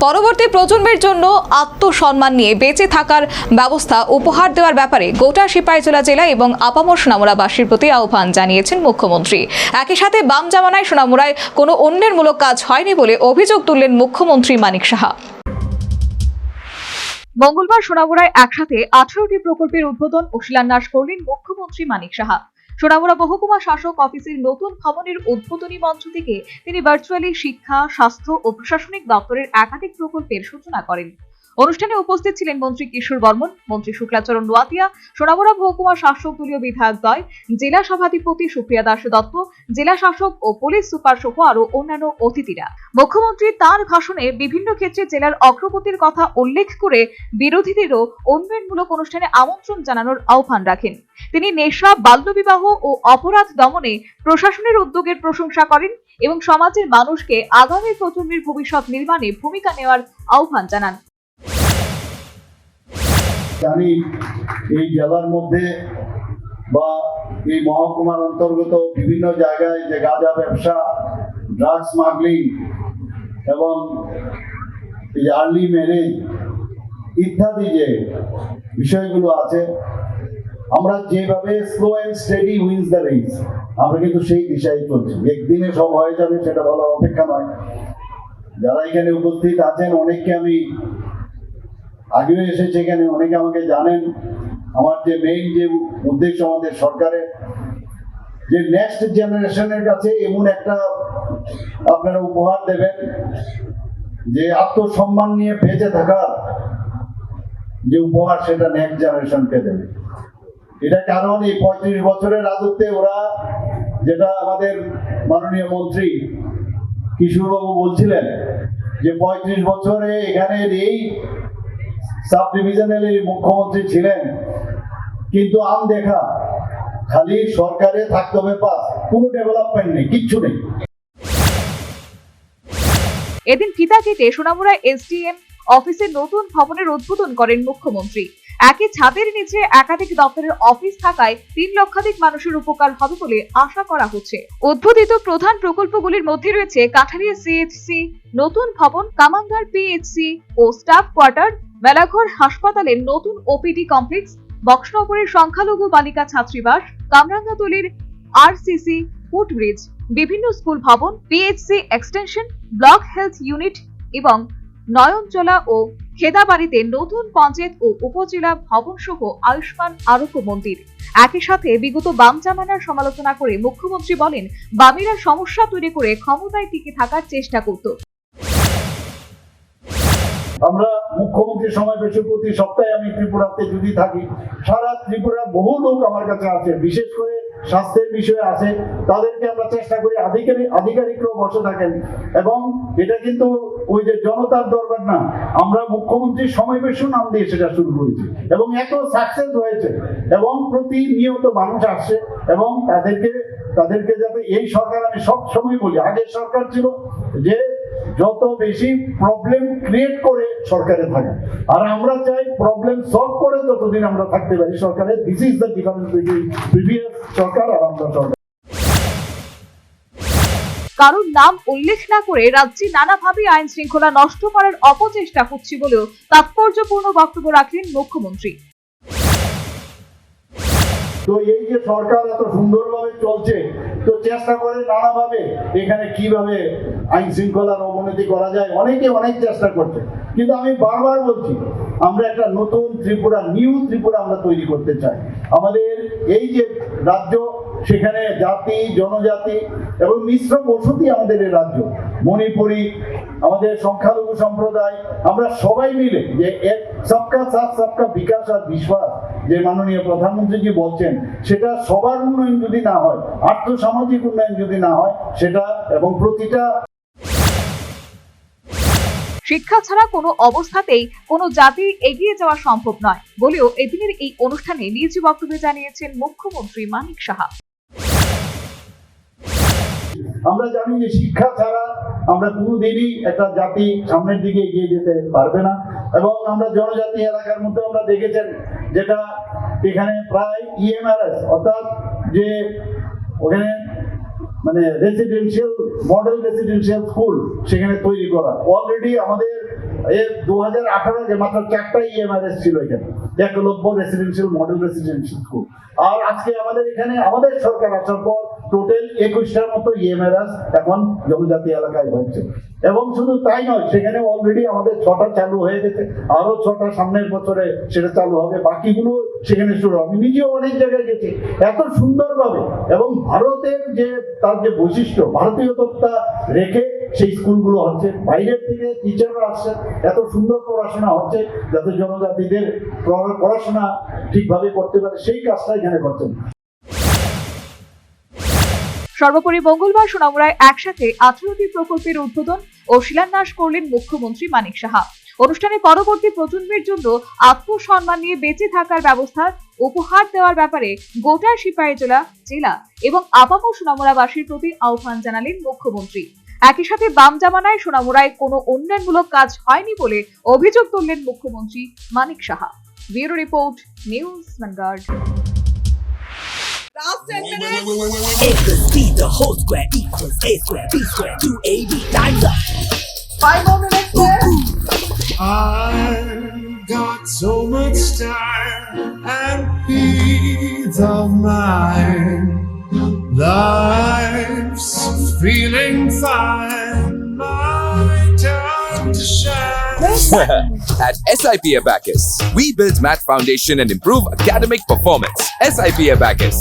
পরবর্তী প্রজন্মের জন্য আত্মসম্মান নিয়ে বেঁচে থাকার ব্যবস্থা উপহার দেওয়ার ব্যাপারে গোটা সিপাহীজলা জেলা এবং আপামর সোনামুড়াবাসীর প্রতি আহ্বান জানিয়েছেন মুখ্যমন্ত্রী। একই সাথে বাম জামানায় সোনামুড়ায় কোনো উন্নয়নমূলক কাজ হয়নি বলে অভিযোগ তুললেন মুখ্যমন্ত্রী মানিক সাহা। মঙ্গলবার সোনামুড়ায় একসাথে 18টি প্রকল্পের উদ্বোধন ও শিলান্যাস করলেন মুখ্যমন্ত্রী মানিক সাহা। সোনামুড়া মহকুমা শাসক অফিসের নতুন ভবনের উদ্বোধনী মঞ্চ থেকে তিনি ভার্চুয়ালি শিক্ষা, স্বাস্থ্য ও প্রশাসনিক দপ্তরের একাধিক প্রকল্পের সূচনা করেন। অনুষ্ঠানে উপস্থিত ছিলেন মন্ত্রী কিশোর বর্মন, মন্ত্রী শুক্লাচরণ নোয়াতিয়া, সোনামুড়া মহকুমা শাসক দলীয় বিধায়কদ্বয়, জেলা সভাধিপতি সুপ্রিয়া দাস দত্ত, জেলা শাসক ও পুলিশ সুপার সহ আরো অন্যান্য অতিথিরা। মুখ্যমন্ত্রী তার ভাষণে বিভিন্ন ক্ষেত্রে জেলার অগ্রগতির কথা উল্লেখ করে বিরোধীদেরও উন্নয়নমূলক অনুষ্ঠানে আমন্ত্রণ জানানোর আহ্বান রাখেন। তিনি নেশা, বাল্যবিবাহ ও অপরাধ দমনে প্রশাসনের উদ্যোগের প্রশংসা করেন এবং সমাজের মানুষকে আগামী প্রজন্মের ভবিষ্যৎ নির্মাণে ভূমিকা নেওয়ার আহ্বান জানান। জানি এই জেলার মধ্যে বা এই মহকুমার অন্তর্গত বিভিন্ন জায়গায় যে গাঁজা ব্যবসা, ড্রাগ স্মাগলিং এবং আর্লি ম্যারেজ ইত্যাদি যে বিষয়গুলো আছে, আমরা যেভাবে slow and steady wins the race, আমরা কিন্তু সেই দিশায় চলছি। একদিনে সব হয়ে যাবে সেটা বলার অপেক্ষা নয়। যারা এখানে উপস্থিত আছেন অনেককে আমি আগেও এসেছে এখানে, অনেকে আমাকে জানেন। আমার যে মেইন যে উদ্দেশ্য আমাদের সরকারের, যে নেক্সট জেনারেশনের কাছে এমন একটা আপনারা উপহার দেবেন যে আত্মসম্মান নিয়ে বেঁচে থাকার যে উপহার, সেটা নেক্সট জেনারেশনকে দেবে। এটা কারণ এই 35 বছরের রাজত্বে ওরা, যেটা আমাদের মাননীয় মন্ত্রী কিশোরবাবু বলছিলেন, যে 35 বছরে এখানের এই সাব ডিভিশনের মুখ্যমন্ত্রী ছিলেন, কিন্তু দেখা খালি সরকারে থাকতে হবে, পাস কোনো ডেভেলপমেন্ট নেই, কিচ্ছু নেই। এদিন ফিতা কেটে সোনামুড়ায় এসডিএম অফিসের নতুন ভবনের উদ্বোধন করেন মুখ্যমন্ত্রী। একই ছাদের নিচে একাধিক দপ্তরের অফিস থাকায় 3 লক্ষাধিক মানুষের উপকার হবে বলে আশা করা হচ্ছে। উদ্বোধিত প্রধান প্রকল্পগুলির মধ্যে রয়েছে কাঠারিয়া সিএইচসি নতুন ভবন, কামাঙ্গার পিএইচসি ও স্টাফ কোয়ার্টার, মেলাঘর হাসপাতালের নতুন ওপিডি কমপ্লেক্স, বক্সনগরের সংখ্যালঘু বালিকা ছাত্রীবাস, কামরাঙ্গাতলির আরসিসি ফুটব্রিজ, বিভিন্ন স্কুল ভবন, PHC extension, block health unit এবং নয়নজলা ও খেদাবাড়িতে নতুন পঞ্চায়েত ও উপজেলা ভবন সহ আয়ুষ্মান আরোগ্য মন্দির। একই সাথে বিগত বাম জামানার সমালোচনা করে মুখ্যমন্ত্রী বলেন, বামেরা সমস্যা তৈরি করে ক্ষমতায় টিকে থাকার চেষ্টা করত। আমরা মুখ্যমন্ত্রী সমাবেশের প্রতি সপ্তাহে আমি ত্রিপুরাতে যদি থাকি, সারা ত্রিপুরার বহু লোক আমার কাছে আছে, বিশেষ করে স্বাস্থ্যের বিষয়ে আছে। তাদেরকে আমরা চেষ্টা করি, আধিকারিকরাও বসে থাকেন, এবং এটা কিন্তু ওই যে জনতার দরবার না, আমরা মুখ্যমন্ত্রী সমাবেশও নাম দিয়ে সেটা শুরু করেছি, এবং এত সাকসেস হয়েছে, এবং প্রতিনিয়ত মানুষ আসছে, এবং তাদেরকে যাতে এই সরকার, আমি সব সময় বলি, আগের সরকার ছিল যে যত বেশি প্রবলেম ক্রিয়েট করে সরকারে থাকে, আর আমরা চাই প্রবলেম সলভ করে ততদিন আমরা থাকতে পারি সরকারে। This is the difference between previous সরকার আর আমরা সরকার। কারোর নাম উল্লেখ না করে রাজ্যে নানাভাবে আইন শৃঙ্খলা নষ্ট করার অপচেষ্টা হচ্ছে বলেও তাৎপর্যপূর্ণ বক্তব্য রাখলেন মুখ্যমন্ত্রী। তো এই যে সরকার এত সুন্দরভাবে চলছে, তো চেষ্টা করে নানাভাবে এখানে কিভাবে আইন শৃঙ্খলার অবনতি করা যায়, অনেকে অনেক চেষ্টা করছে। কিন্তু আমি বারবার বলছি, আমরা একটা নতুন ত্রিপুরা, নিউ ত্রিপুরা আমরা তৈরি করতে চাই। আমাদের এই যে রাজ্য, সেখানে জাতি, জনজাতি এবং মিশ্র বসতি আমাদের এই রাজ্য, মণিপুরি, আমাদের সংখ্যালঘু সম্প্রদায়, আমরা সবাই মিলে যে এক সবকা সাথ সবকা বিকাশ আর বিশ্বাস যে মাননীয় প্রধানমন্ত্রীজি বলছেন, সেটা সবার উন্নয়ন যদি না হয়, আর্থসামাজিক উন্নয়ন যদি না হয়, সেটা এবং প্রতিটা শিক্ষা ছাড়া কোনো অবস্থাতেই কোনো জাতি এগিয়ে যাওয়া সম্ভব নয় বলেও এদিনের এই অনুষ্ঠানে নিজ বক্তব্যে জানিয়েছেন মুখ্যমন্ত্রী মানিক সাহা। আমরা জানি যে শিক্ষা ছাড়া আমরা কোনোদিনই একটা জাতি সামনের দিকে এগিয়ে যেতে পারবে না। এবং আমরা জনজাতি এলাকার মধ্যে আমরা দেখেছেন, যেটা এখানে প্রায় ইএমআরএস, অর্থাৎ যে ওখানে মানে রেসিডেন্সিয়াল মডেল রেসিডেন্সিয়াল স্কুল সেখানে তৈরি করা। অলরেডি আমাদের 2018 মাত্র 4টা ইএমআরএস ছিল এখানে, Eklavya residential model residential school. আর আজকে আমাদের এখানে আমাদের সরকার আসার পর টোটাল 21টার মতো ইএমআরএস এখন জনজাতি এলাকায় হচ্ছে। এবং শুধু তাই নয়, সেখানে অলরেডি আমাদের 6টা চালু হয়ে গেছে, আরো 6টা সামনের বছরে সেটা চালু হবে, বাকিগুলো সেখানে শুরু হবে। আমি নিজেও অনেক জায়গায় গেছি, এত সুন্দরভাবে এবং ভারতের যে তার যে বৈশিষ্ট্য, ভারতীয়তা রেখে সেই স্কুলগুলো হচ্ছে। বাইরের থেকে টিচাররা আসছে, এত সুন্দর পড়াশোনা হচ্ছে যাতে জনজাতিদের পড়াশোনা ঠিকভাবে করতে পারে, সেই কাজটা এখানে করছেন। সর্বোপরি মঙ্গলবার সোনামুড়ায় একসাথে 18টি প্রকল্পের উদ্বোধন ও শিলান্যাস করলেন মুখ্যমন্ত্রী মানিক সাহা। অনুষ্ঠানে পরবর্তী প্রজন্মের জন্য আত্মসম্মান নিয়ে বেঁচে থাকার ব্যবস্থা উপহার দেওয়ার ব্যাপারে গোটা সিপাহীজলা জেলা এবং আপামর সোনামুড়াবাসীর প্রতি আহ্বান জানালেন মুখ্যমন্ত্রী। একই সাথে বাম জামানায় সোনামুড়ায় কোনো উন্নয়নমূলক কাজ হয়নি বলে অভিযোগ তুললেন মুখ্যমন্ত্রী Manik Saha. Bureau report, news Vanguard. Last 10 minutes. A plus B, the whole square equals A square, B square, 2AB, time's up. 5 more minutes left. I've got so much time and peace of mind. Life's feeling fine. My time to shine. At SIP Abacus, we build math foundation and improve academic performance. SIP Abacus,